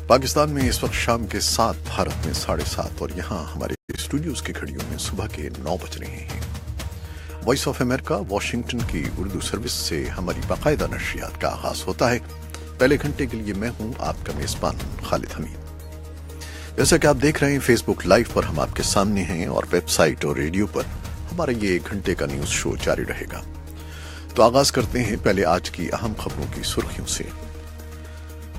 پاکستان میں اس وقت شام کے 7، بھارت میں 7:30 اور یہاں ہمارے اسٹوڈیوز کی گھڑیوں میں صبح کے 9 بج رہے ہیں۔ وائس آف امریکہ واشنگٹن کی اردو سروس سے ہماری باقاعدہ نشریات کا آغاز ہوتا ہے۔ پہلے گھنٹے کے لیے میں ہوں آپ کا میزبان خالد حمید۔ جیسا کہ آپ دیکھ رہے ہیں فیس بک لائیو پر ہم آپ کے سامنے ہیں، اور ویب سائٹ اور ریڈیو پر ہمارا یہ 1 گھنٹے کا نیوز شو جاری رہے گا۔ تو آغاز کرتے ہیں پہلے آج کی اہم خبروں کی سرخیوں سے۔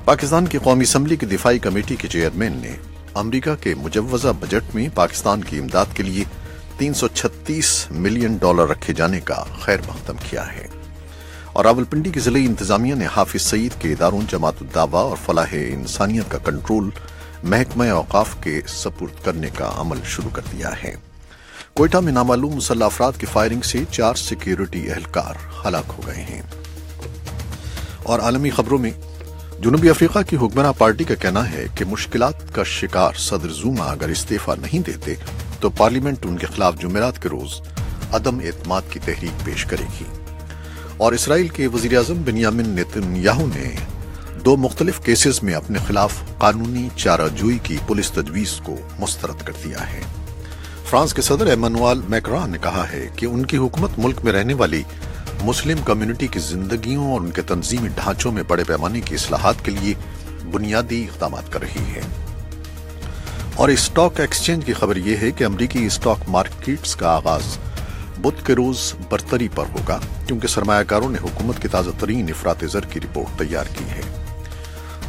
پاکستان کی قومی اسمبلی کی دفاعی کمیٹی کے چیئرمین نے امریکہ کے مجوزہ بجٹ میں پاکستان کی امداد کے لیے $336 ملین رکھے جانے کا خیر مقدم کیا ہے، اور راولپنڈی کی ضلعی انتظامیہ نے حافظ سعید کے اداروں جماعت الدعوہ اور فلاح انسانیت کا کنٹرول محکمہ اوقاف کے سپرد کرنے کا عمل شروع کر دیا ہے۔ کوئٹہ میں نامعلوم مسلح افراد کی فائرنگ سے 4 سیکیورٹی اہلکار ہلاک ہو گئے ہیں۔ اور عالمی خبروں میں جنوبی افریقہ کی حکمراں پارٹی کا کہنا ہے کہ مشکلات کا شکار صدر زوما اگر استعفیٰ نہیں دیتے تو پارلیمنٹ ان کے خلاف جمعرات کے روز عدم اعتماد کی تحریک پیش کرے گی۔ اور اسرائیل کے وزیر اعظم بنیامن نیتن یاہو نے 2 مختلف کیسز میں اپنے خلاف قانونی چارہ جوئی کی پولیس تجویز کو مسترد کر دیا ہے۔ فرانس کے صدر ایمانوئل میکران نے کہا ہے کہ ان کی حکومت ملک میں رہنے والی مسلم کمیونٹی کی زندگیوں اور ان کے تنظیمی ڈھانچوں میں بڑے پیمانے کی اصلاحات کے لیے بنیادی اقدامات کر رہی ہے۔ اور اسٹاک ایکسچینج کی خبر یہ ہے کہ امریکی اسٹاک مارکیٹس کا آغاز بدھ کے روز برتری پر ہوگا، کیونکہ سرمایہ کاروں نے حکومت کی تازہ ترین افراط زر کی رپورٹ تیار کی ہے۔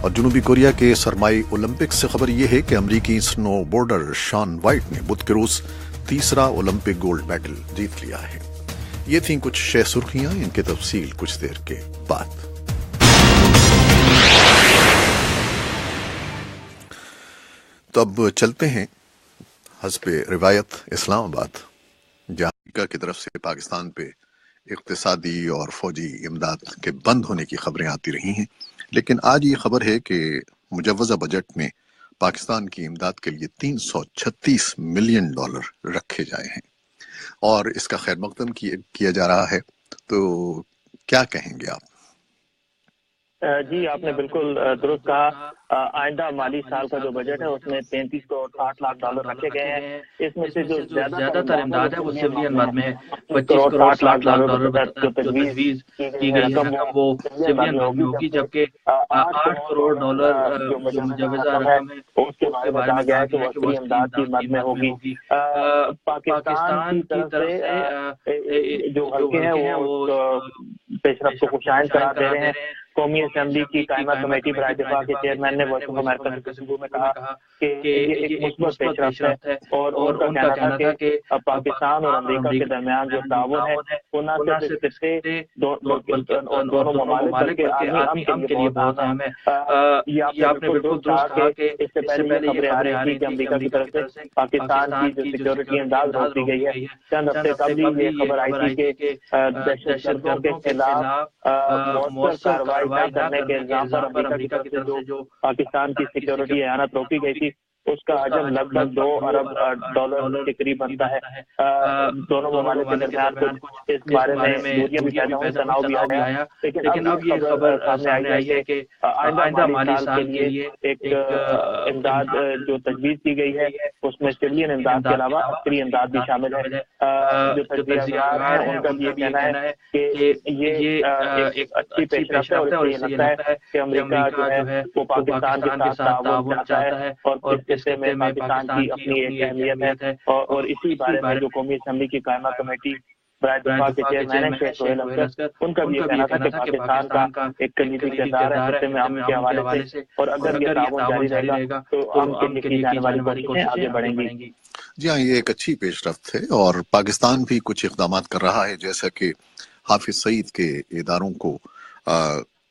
اور جنوبی کوریا کے سرمائی اولمپکس سے خبر یہ ہے کہ امریکی سنو بورڈر شان وائٹ نے بدھ کے روز تیسرا اولمپک گولڈ میڈل جیت لیا ہے۔ یہ تھیں کچھ شہ سرخیاں، ان کی تفصیل کچھ دیر کے بعد۔ تو اب چلتے ہیں حسب روایت اسلام آباد، جہاں امریکہ کی طرف سے پاکستان پہ اقتصادی اور فوجی امداد کے بند ہونے کی خبریں آتی رہی ہیں، لیکن آج یہ خبر ہے کہ مجوزہ بجٹ میں پاکستان کی امداد کے لیے $336 ملین رکھے جائے ہیں، اور اس کا خیر مقدم کیا جا رہا ہے۔ تو کیا کہیں گے آپ؟ جی، آپ نے بالکل درست کہا۔ آئندہ مالی سال کا جو بجٹ ہے اس میں $35 کروڑ 60 لاکھ رکھے گئے ہیں۔ اس میں سے جو زیادہ تر امداد ہے وہ سویلین مد میں ہے۔ $25 کروڑ 60 لاکھ جو تجویز کی گئی رقم وہ سویلین مد میں ہوگی، جبکہ $8 کروڑ جو مجوزہ رقم ہے اس کے بارے میں کہا گیا ہے کہ وہ عسکری امداد کی مد میں ہوگی۔ پاکستان کی طرف سے جو حلقے ہیں وہ پیش رفت کو خوشائن قرار دے رہے ہیں۔ قومی اسمبلی کی قائمہ کمیٹی برائے دفاع کے چیئرمین نے وائس آف امریکہ کی گفتگو میں کہا کہ یہ ایک مثبت پیش رفت ہے، اور ان کا کہنا تھا کہ پاکستان اور امریکہ کے درمیان جو تعاون ہے وہ نہ صرف خطے دونوں ممالک بلکہ عالمی امن کے لیے بہت اہم ہے۔ یہ آپ نے بالکل درست کہا کہ اس سے پہلے یہ خبریں آ رہی تھی کہ امریکہ کی طرف سے پاکستان کی جو سیکورٹی امداد روک دی گئی ہے۔ چند ہفتے قبل یہ خبر آئی تھی کہ دہشت گردوں کے خلاف مؤثر کارروائی نہ کرنے کے الزام پر امریکہ کی طرف سے جو پاکستان کی سیکورٹی اعانت روکی گئی تھی اس کا حجم لگ بھگ $2 ارب کے قریب بنتا ہے۔ دونوں ممالک کے درمیان کچھ اس بارے میں دوریاں بھی پیدا ہوئی، تناؤ بھی آیا، لیکن اب یہ خبر سامنے آئی ہے کہ آئندہ مالی سال کے لیے ایک امداد جو تجویز کی گئی ہے اس میں سویلین امداد کے علاوہ عسکری امداد بھی شامل ہے۔ جو تجزیہ کار ہیں ان کا بھی یہ کہنا ہے کہ یہ ایک اچھی پیش رفت ہے، اور اس سے یہ لگتا ہے کہ امریکہ جو ہے وہ پاکستان کے ساتھ تعاون چاہتا ہے، اور اس خطے میں پاکستان کی اپنی ایک اہمیت ہے۔ اور اسی بارے میں جو قومی اسمبلی کی قائمہ کمیٹی برائے دفاع کے چیئرمین ہیں شیخ سہیل اصغر، ان کا بھی یہ کہنا تھا کہ پاکستان کا ایک کلیدی کردار ہے خطے میں امن کے حوالے سے، اور اگر یہ تعاون جاری رہے گا تو امن کے لیے کی جانے والی کوششیں آگے بڑھیں گی۔ جی ہاں، یہ ایک اچھی پیش رفت ہے، اور پاکستان بھی کچھ اقدامات کر رہا ہے، جیسا کہ حافظ سعید کے اداروں کو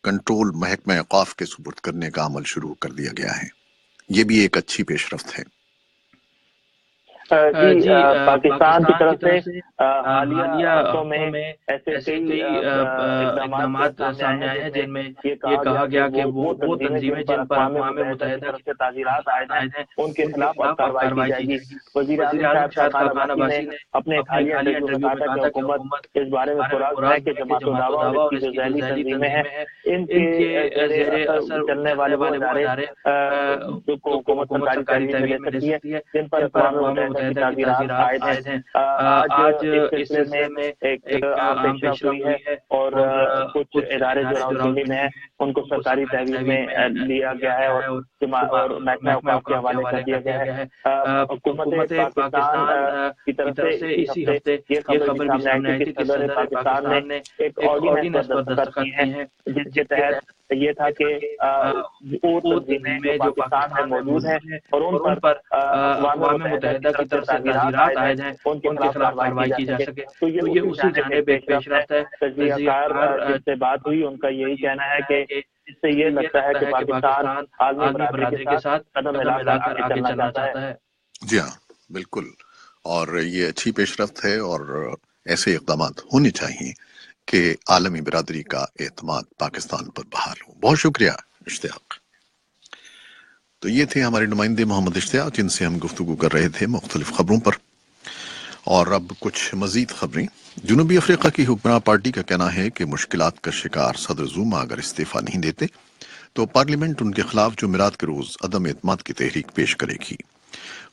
کنٹرول محکمہ اوقاف کے سپرد کرنے کا عمل شروع کر دیا گیا ہے۔ یہ بھی ایک اچھی پیش رفت ہے۔ جی پاکستان کی طرف سے حالیہ ہفتوں میں ایسے کئی اقدامات سامنے آئے ہیں جن میں یہ کہا گیا کہ وہ تنظیمیں جن پر اقوام متحدہ کی طرف سے تعزیرات عائد ہیں ان کے خلاف اب کارروائی کی جائے گی۔ وزیر اعظم شاہد خاقان عباسی نے اپنے ایک حالیہ انٹرویو میں کہا تھا کہ حکومت اس بارے میں پرعزم ہے کہ جماعت الدعوہ اور اس کی جو ذیلی تنظیمیں ہیں ان کے زیر اثر چلنے والے وہ ادارے کو حکومت سرکاری تحویل دے سکتی ہے جن پر اقوام متحدہ کی تعزیرات عائد ہیں۔ آج اس سلسلے میں ایک عام پیش رفت ہوئی ہے اور کچھ ادارے جو راولپنڈی میں ہیں ان کو سرکاری تحویل میں لیا گیا ہے اور محکمہ اوقاف کے حوالے کر دیا گیا ہے۔ حکومت پاکستان کی طرف سے اسی ہفتے یہ خبر بھی سامنے آئی تھی کہ صدر پاکستان نے ایک آرڈیننس پر دستخط کیے ہیں جس کے تحت یہ تھا کہ وہ تنظیمیں جو پاکستان میں موجود ہیں اور ان پر اقوام متحدہ کی طرف سے تعزیرات عائد ہیں ان کے خلاف کارروائی کی جا سکے۔ تو یہ اسی جانب ایک پیش رفت ہے۔ تجزیہ کار جس سے بات ہوئی ان کا یہی کہنا ہے کہ اس سے یہ لگتا ہے کہ پاکستان عالمی برادری کے ساتھ قدم ملا کر آگے چلنا چاہتا ہے۔ جی ہاں بالکل، اور یہ اچھی پیش رفت ہے اور ایسے اقدامات ہونے چاہیے کہ عالمی برادری کا اعتماد پاکستان پر بحال ہو۔ بہت شکریہ اشتیاق۔ تو یہ تھے ہمارے نمائندے محمد اشتیاق جن سے ہم گفتگو کر رہے تھے مختلف خبروں پر۔ اور اب کچھ مزید خبریں۔ جنوبی افریقہ کی حکمراں پارٹی کا کہنا ہے کہ مشکلات کا شکار صدر زوما اگر استعفیٰ نہیں دیتے تو پارلیمنٹ ان کے خلاف جمعرات کے روز عدم اعتماد کی تحریک پیش کرے گی۔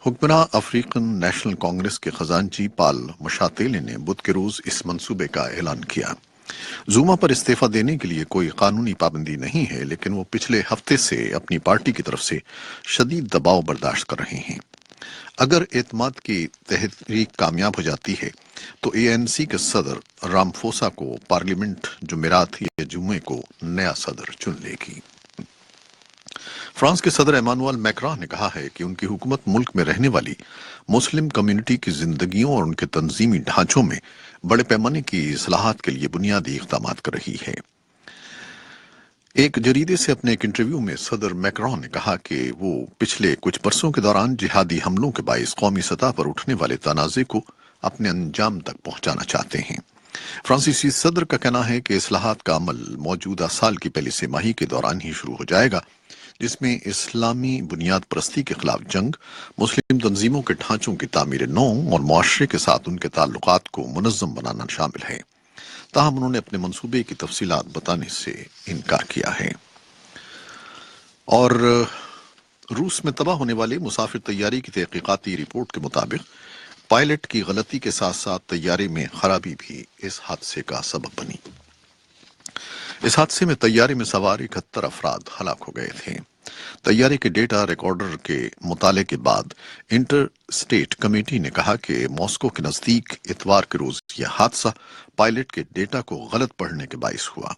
حکمراں افریقن نیشنل کانگریس کے خزانچی پال مشاتیلے نے بدھ کے روز اس منصوبے کا اعلان کیا۔ زوما پر استعفیٰ دینے کے لیے کوئی قانونی پابندی نہیں ہے، لیکن وہ پچھلے ہفتے سے اپنی پارٹی کی طرف سے شدید دباؤ برداشت کر رہے ہیں۔ اگر اعتماد کی تحریک کامیاب ہو جاتی ہے تو اے این سی کے صدر رامفوسا کو پارلیمنٹ جمعرات یا جمعے کو نیا صدر چن لے گی۔ فرانس کے صدر ایمانوئل میکران نے کہا ہے کہ ان کی حکومت ملک میں رہنے والی مسلم کمیونٹی کی زندگیوں اور ان کے تنظیمی ڈھانچوں میں بڑے پیمانے کی اصلاحات کے لیے بنیادی اقدامات کر رہی ہے۔ ایک جریدے سے اپنے ایک انٹرویو میں صدر میکران نے کہا کہ وہ پچھلے کچھ برسوں کے دوران جہادی حملوں کے باعث قومی سطح پر اٹھنے والے تنازع کو اپنے انجام تک پہنچانا چاہتے ہیں۔ فرانسیسی صدر کا کہنا ہے کہ اصلاحات کا عمل موجودہ سال کی پہلی سہ ماہی کے دوران ہی شروع ہو جائے گا، جس میں اسلامی بنیاد پرستی کے خلاف جنگ، مسلم تنظیموں کے ڈھانچوں کی تعمیر نو اور معاشرے کے ساتھ ان کے تعلقات کو منظم بنانا شامل ہے۔ تاہم انہوں نے اپنے منصوبے کی تفصیلات بتانے سے انکار کیا ہے۔ اور روس میں تباہ ہونے والے مسافر طیارے کی تحقیقاتی رپورٹ کے مطابق پائلٹ کی غلطی کے ساتھ ساتھ طیارے میں خرابی بھی اس حادثے کا سبب بنی۔ اس حادثے میں طیارے میں سوار 71 افراد ہلاک ہو گئے تھے۔ طیارے کے ڈیٹا ریکارڈر کے مطالعے کے بعد انٹر اسٹیٹ کمیٹی نے کہا کہ ماسکو کے نزدیک اتوار کے روز یہ حادثہ پائلٹ کے ڈیٹا کو غلط پڑھنے کے باعث ہوا۔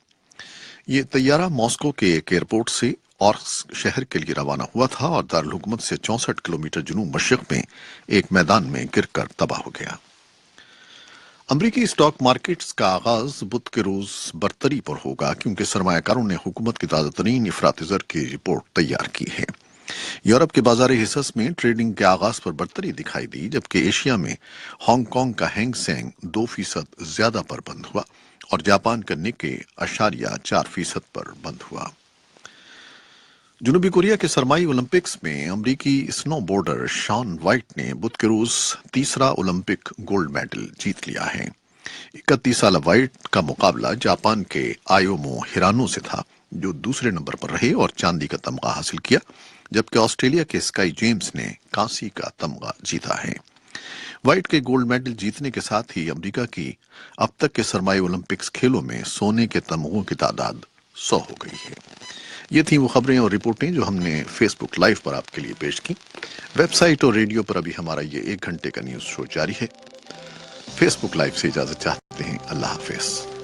یہ طیارہ ماسکو کے ایک ایئرپورٹ سے اورسک شہر کے لیے روانہ ہوا تھا اور دارالحکومت سے 64 کلومیٹر جنوب مشرق میں ایک میدان میں گر کر تباہ ہو گیا۔ امریکی اسٹاک مارکیٹس کا آغاز بدھ کے روز برتری پر ہوگا کیونکہ سرمایہ کاروں نے حکومت کی تازہ ترین افراط زر کی رپورٹ تیار کی ہے۔ یورپ کے بازار حصص میں ٹریڈنگ کے آغاز پر برتری دکھائی دی، جبکہ ایشیا میں ہانگ کانگ کا ہینگ سینگ 2% زیادہ پر بند ہوا اور جاپان کا نکے 0.4% پر بند ہوا۔ جنوبی کوریا کے سرمائی اولمپکس میں امریکی سنو بورڈر شان وائٹ نے بدھ کے روز تیسرا اولمپک گولڈ میڈل جیت لیا ہے۔ 31 سالہ وائٹ کا مقابلہ جاپان کے آیومو ہیرانو سے تھا جو دوسرے نمبر پر رہے اور چاندی کا تمغہ حاصل کیا، جبکہ آسٹریلیا کے اسکائی جیمز نے کانسی کا تمغہ جیتا ہے۔ وائٹ کے گولڈ میڈل جیتنے کے ساتھ ہی امریکہ کی اب تک کے سرمائی اولمپکس کھیلوں میں سونے کے تمغوں کی تعداد 100 ہو گئی ہے۔ یہ تھیں وہ خبریں اور رپورٹیں جو ہم نے فیس بک لائیو پر آپ کے لیے پیش کی۔ ویب سائٹ اور ریڈیو پر ابھی ہمارا یہ 1 گھنٹے کا نیوز شو جاری ہے۔ فیس بک لائیو سے اجازت چاہتے ہیں۔ اللہ حافظ۔